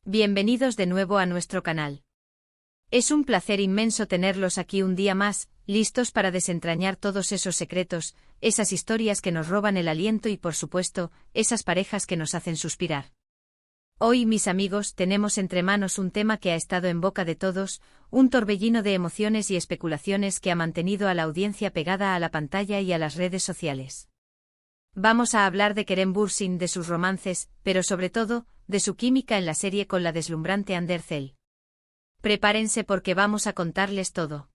Bienvenidos de nuevo a nuestro canal. Es un placer inmenso tenerlos aquí un día más, listos para desentrañar todos esos secretos, esas historias que nos roban el aliento y por supuesto, esas parejas que nos hacen suspirar. Hoy, mis amigos, tenemos entre manos un tema que ha estado en boca de todos, un torbellino de emociones y especulaciones que ha mantenido a la audiencia pegada a la pantalla y a las redes sociales. Vamos a hablar de Kerem Bürsin, de sus romances, pero sobre todo, de su química en la serie con la deslumbrante Hande Erçel. Prepárense porque vamos a contarles todo.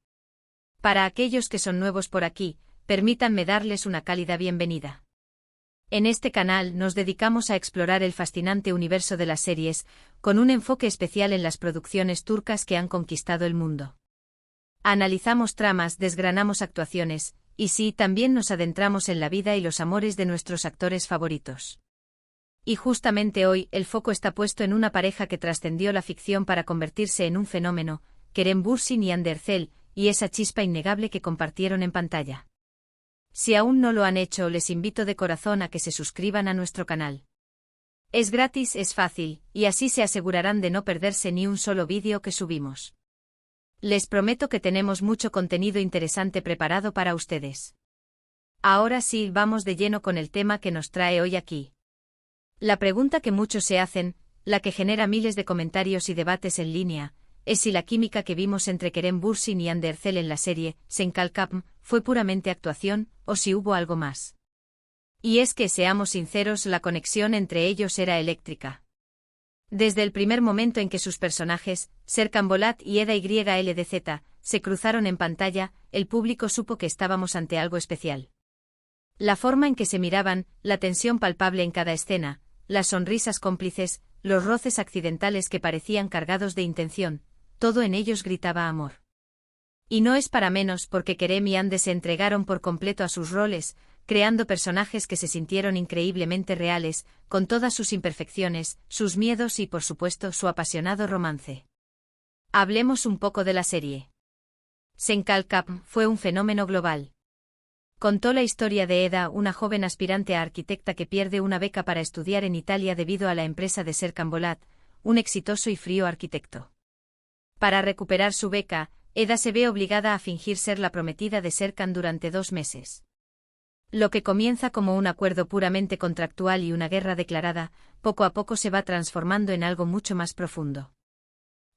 Para aquellos que son nuevos por aquí, permítanme darles una cálida bienvenida. En este canal nos dedicamos a explorar el fascinante universo de las series, con un enfoque especial en las producciones turcas que han conquistado el mundo. Analizamos tramas, desgranamos actuaciones, y sí, también nos adentramos en la vida y los amores de nuestros actores favoritos. Y justamente hoy, el foco está puesto en una pareja que trascendió la ficción para convertirse en un fenómeno, Kerem Bürsin y Hande Erçel, y esa chispa innegable que compartieron en pantalla. Si aún no lo han hecho, les invito de corazón a que se suscriban a nuestro canal. Es gratis, es fácil, y así se asegurarán de no perderse ni un solo vídeo que subimos. Les prometo que tenemos mucho contenido interesante preparado para ustedes. Ahora sí, vamos de lleno con el tema que nos trae hoy aquí. La pregunta que muchos se hacen, la que genera miles de comentarios y debates en línea, es si la química que vimos entre Kerem Bürsin y Hande Erçel en la serie Sen Kalkam fue puramente actuación, o si hubo algo más. Y es que, seamos sinceros, la conexión entre ellos era eléctrica. Desde el primer momento en que sus personajes, Serkan Bolat y Eda YLDZ, se cruzaron en pantalla, el público supo que estábamos ante algo especial. La forma en que se miraban, la tensión palpable en cada escena, las sonrisas cómplices, los roces accidentales que parecían cargados de intención, todo en ellos gritaba amor. Y no es para menos porque Kerem y Hande se entregaron por completo a sus roles, creando personajes que se sintieron increíblemente reales, con todas sus imperfecciones, sus miedos y por supuesto su apasionado romance. Hablemos un poco de la serie. Sen Kalkam fue un fenómeno global. Contó la historia de Eda, una joven aspirante a arquitecta que pierde una beca para estudiar en Italia debido a la empresa de Serkan Bolat, un exitoso y frío arquitecto. Para recuperar su beca, Eda se ve obligada a fingir ser la prometida de Serkan durante 2 meses. Lo que comienza como un acuerdo puramente contractual y una guerra declarada, poco a poco se va transformando en algo mucho más profundo.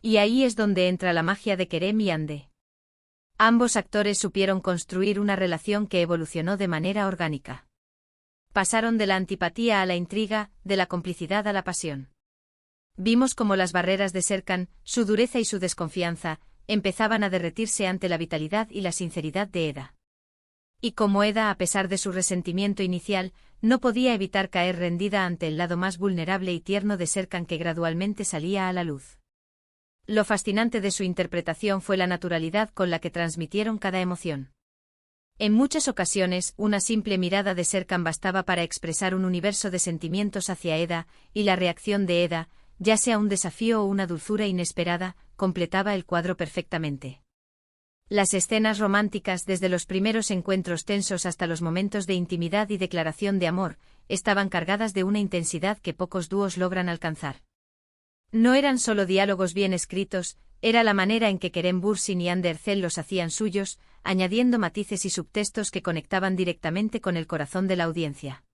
Y ahí es donde entra la magia de Kerem y Hande. Ambos actores supieron construir una relación que evolucionó de manera orgánica. Pasaron de la antipatía a la intriga, de la complicidad a la pasión. Vimos cómo las barreras de Serkan, su dureza y su desconfianza, empezaban a derretirse ante la vitalidad y la sinceridad de Eda. Y como Eda, a pesar de su resentimiento inicial, no podía evitar caer rendida ante el lado más vulnerable y tierno de Serkan que gradualmente salía a la luz. Lo fascinante de su interpretación fue la naturalidad con la que transmitieron cada emoción. En muchas ocasiones, una simple mirada de Serkan bastaba para expresar un universo de sentimientos hacia Eda, y la reacción de Eda, ya sea un desafío o una dulzura inesperada, completaba el cuadro perfectamente. Las escenas románticas, desde los primeros encuentros tensos hasta los momentos de intimidad y declaración de amor, estaban cargadas de una intensidad que pocos dúos logran alcanzar. No eran solo diálogos bien escritos, era la manera en que Kerem Bürsin y Hande Erçel los hacían suyos, añadiendo matices y subtextos que conectaban directamente con el corazón de la audiencia.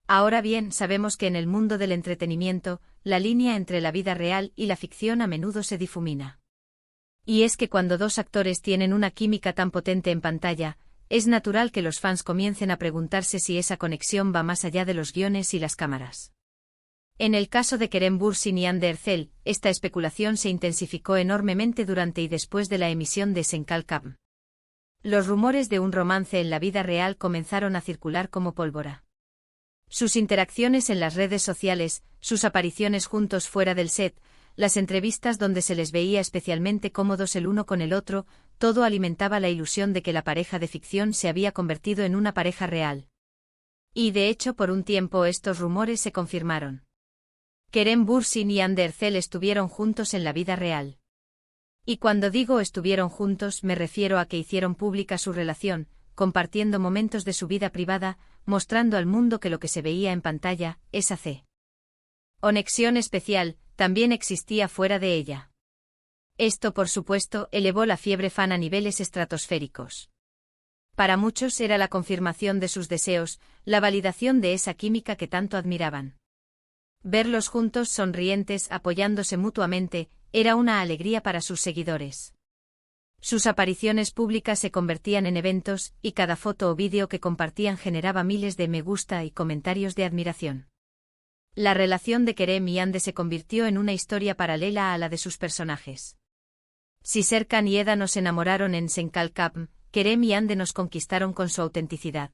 Ahora bien, sabemos que en el mundo del entretenimiento, la línea entre la vida real y la ficción a menudo se difumina. Y es que cuando dos actores tienen una química tan potente en pantalla, es natural que los fans comiencen a preguntarse si esa conexión va más allá de los guiones y las cámaras. En el caso de Kerem Bürsin y Hande Erçel, esta especulación se intensificó enormemente durante y después de la emisión de Sen Kalkam. Los rumores de un romance en la vida real comenzaron a circular como pólvora. Sus interacciones en las redes sociales, sus apariciones juntos fuera del set, las entrevistas donde se les veía especialmente cómodos el uno con el otro, todo alimentaba la ilusión de que la pareja de ficción se había convertido en una pareja real. Y de hecho, por un tiempo estos rumores se confirmaron. Kerem Bürsin y Hande Erçel estuvieron juntos en la vida real. Y cuando digo estuvieron juntos me refiero a que hicieron pública su relación, compartiendo momentos de su vida privada, mostrando al mundo que lo que se veía en pantalla, esa conexión especial, también existía fuera de ella. Esto, por supuesto, elevó la fiebre fan a niveles estratosféricos. Para muchos era la confirmación de sus deseos, la validación de esa química que tanto admiraban. Verlos juntos sonrientes, apoyándose mutuamente, era una alegría para sus seguidores. Sus apariciones públicas se convertían en eventos, y cada foto o vídeo que compartían generaba miles de me gusta y comentarios de admiración. La relación de Kerem y Ande se convirtió en una historia paralela a la de sus personajes. Si Serkan y Eda nos enamoraron en Senkalkapm, Kerem y Ande nos conquistaron con su autenticidad.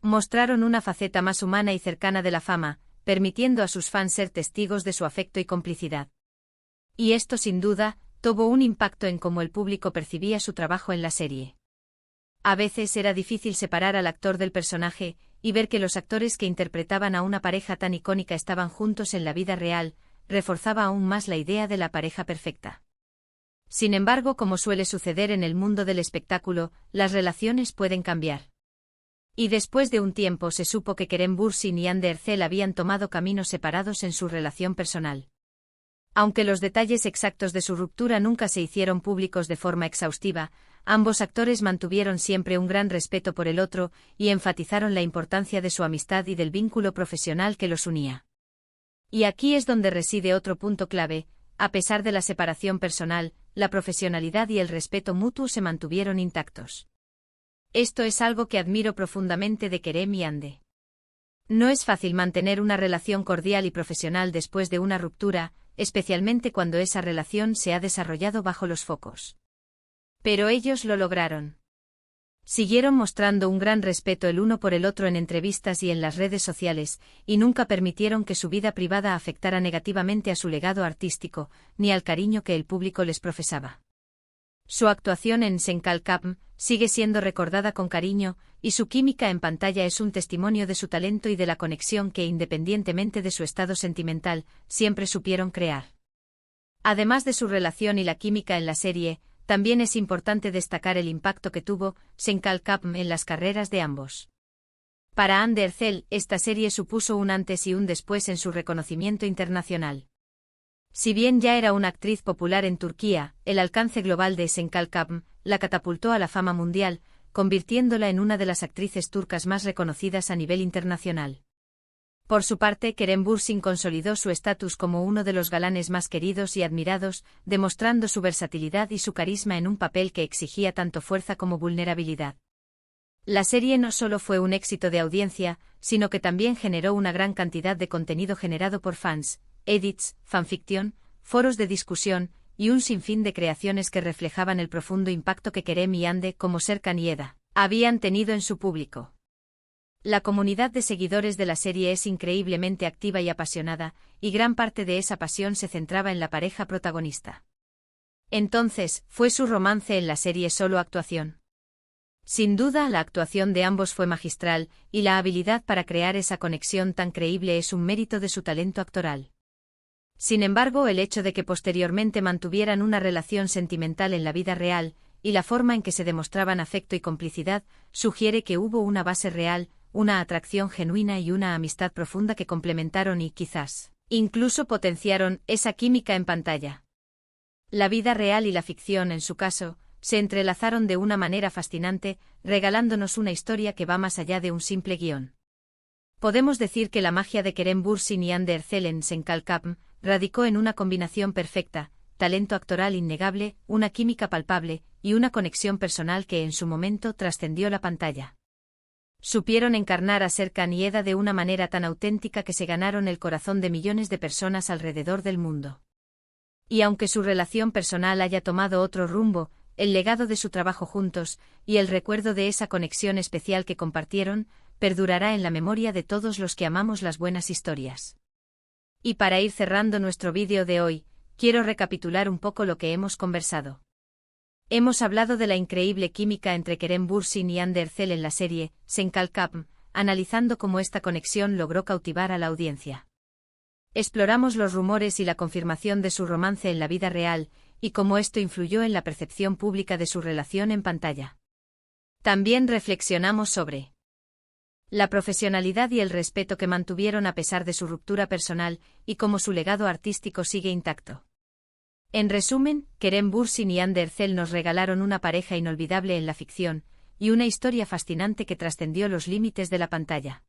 Mostraron una faceta más humana y cercana de la fama, permitiendo a sus fans ser testigos de su afecto y complicidad. Y esto sin duda, tuvo un impacto en cómo el público percibía su trabajo en la serie. A veces era difícil separar al actor del personaje, y ver que los actores que interpretaban a una pareja tan icónica estaban juntos en la vida real, reforzaba aún más la idea de la pareja perfecta. Sin embargo, como suele suceder en el mundo del espectáculo, las relaciones pueden cambiar. Y después de un tiempo se supo que Kerem Bürsin y Hande Erçel habían tomado caminos separados en su relación personal. Aunque los detalles exactos de su ruptura nunca se hicieron públicos de forma exhaustiva, ambos actores mantuvieron siempre un gran respeto por el otro y enfatizaron la importancia de su amistad y del vínculo profesional que los unía. Y aquí es donde reside otro punto clave: a pesar de la separación personal, la profesionalidad y el respeto mutuo se mantuvieron intactos. Esto es algo que admiro profundamente de Kerem y Hande. No es fácil mantener una relación cordial y profesional después de una ruptura, especialmente cuando esa relación se ha desarrollado bajo los focos. Pero ellos lo lograron. Siguieron mostrando un gran respeto el uno por el otro en entrevistas y en las redes sociales, y nunca permitieron que su vida privada afectara negativamente a su legado artístico, ni al cariño que el público les profesaba. Su actuación en Senkalkapm sigue siendo recordada con cariño, y su química en pantalla es un testimonio de su talento y de la conexión que, independientemente de su estado sentimental, siempre supieron crear. Además de su relación y la química en la serie, también es importante destacar el impacto que tuvo Senkalkapm en las carreras de ambos. Para Hande Erçel, esta serie supuso un antes y un después en su reconocimiento internacional. Si bien ya era una actriz popular en Turquía, el alcance global de Senkalkapm la catapultó a la fama mundial, convirtiéndola en una de las actrices turcas más reconocidas a nivel internacional. Por su parte, Kerem Bürsin consolidó su estatus como uno de los galanes más queridos y admirados, demostrando su versatilidad y su carisma en un papel que exigía tanto fuerza como vulnerabilidad. La serie no solo fue un éxito de audiencia, sino que también generó una gran cantidad de contenido generado por fans, edits, fanfiction, foros de discusión, y un sinfín de creaciones que reflejaban el profundo impacto que Kerem y Hande, como Serkan y Eda, habían tenido en su público. La comunidad de seguidores de la serie es increíblemente activa y apasionada, y gran parte de esa pasión se centraba en la pareja protagonista. Entonces, ¿fue su romance en la serie solo actuación? Sin duda, la actuación de ambos fue magistral, y la habilidad para crear esa conexión tan creíble es un mérito de su talento actoral. Sin embargo, el hecho de que posteriormente mantuvieran una relación sentimental en la vida real, y la forma en que se demostraban afecto y complicidad, sugiere que hubo una base real, una atracción genuina y una amistad profunda que complementaron y, quizás, incluso potenciaron esa química en pantalla. La vida real y la ficción, en su caso, se entrelazaron de una manera fascinante, regalándonos una historia que va más allá de un simple guión. Podemos decir que la magia de Kerem Bürsin y Hande Erçel en Senkalkapm radicó en una combinación perfecta: talento actoral innegable, una química palpable, y una conexión personal que en su momento trascendió la pantalla. Supieron encarnar a Serkan y Eda de una manera tan auténtica que se ganaron el corazón de millones de personas alrededor del mundo. Y aunque su relación personal haya tomado otro rumbo, el legado de su trabajo juntos, y el recuerdo de esa conexión especial que compartieron, perdurará en la memoria de todos los que amamos las buenas historias. Y para ir cerrando nuestro vídeo de hoy, quiero recapitular un poco lo que hemos conversado. Hemos hablado de la increíble química entre Kerem Bürsin y Hande Erçel en la serie Senkalkapm, analizando cómo esta conexión logró cautivar a la audiencia. Exploramos los rumores y la confirmación de su romance en la vida real, y cómo esto influyó en la percepción pública de su relación en pantalla. También reflexionamos sobre La profesionalidad y el respeto que mantuvieron a pesar de su ruptura personal, y cómo su legado artístico sigue intacto. En resumen, Kerem Bürsin y Hande Erçel nos regalaron una pareja inolvidable en la ficción, y una historia fascinante que trascendió los límites de la pantalla.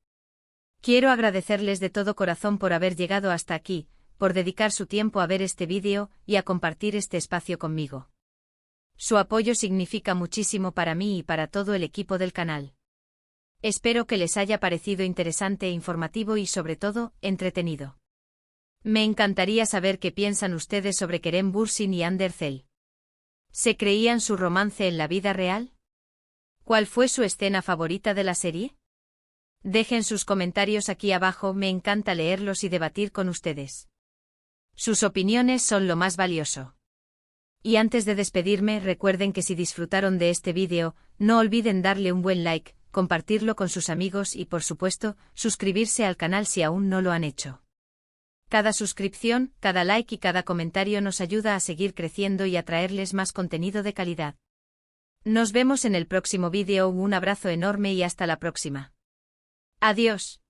Quiero agradecerles de todo corazón por haber llegado hasta aquí, por dedicar su tiempo a ver este vídeo y a compartir este espacio conmigo. Su apoyo significa muchísimo para mí y para todo el equipo del canal. Espero que les haya parecido interesante e informativo y sobre todo, entretenido. Me encantaría saber qué piensan ustedes sobre Kerem Bürsin y Hande Erçel. ¿Se creían su romance en la vida real? ¿Cuál fue su escena favorita de la serie? Dejen sus comentarios aquí abajo, me encanta leerlos y debatir con ustedes. Sus opiniones son lo más valioso. Y antes de despedirme, recuerden que si disfrutaron de este vídeo, no olviden darle un buen like, compartirlo con sus amigos y por supuesto, suscribirse al canal si aún no lo han hecho. Cada suscripción, cada like y cada comentario nos ayuda a seguir creciendo y a traerles más contenido de calidad. Nos vemos en el próximo vídeo, un abrazo enorme y hasta la próxima. Adiós.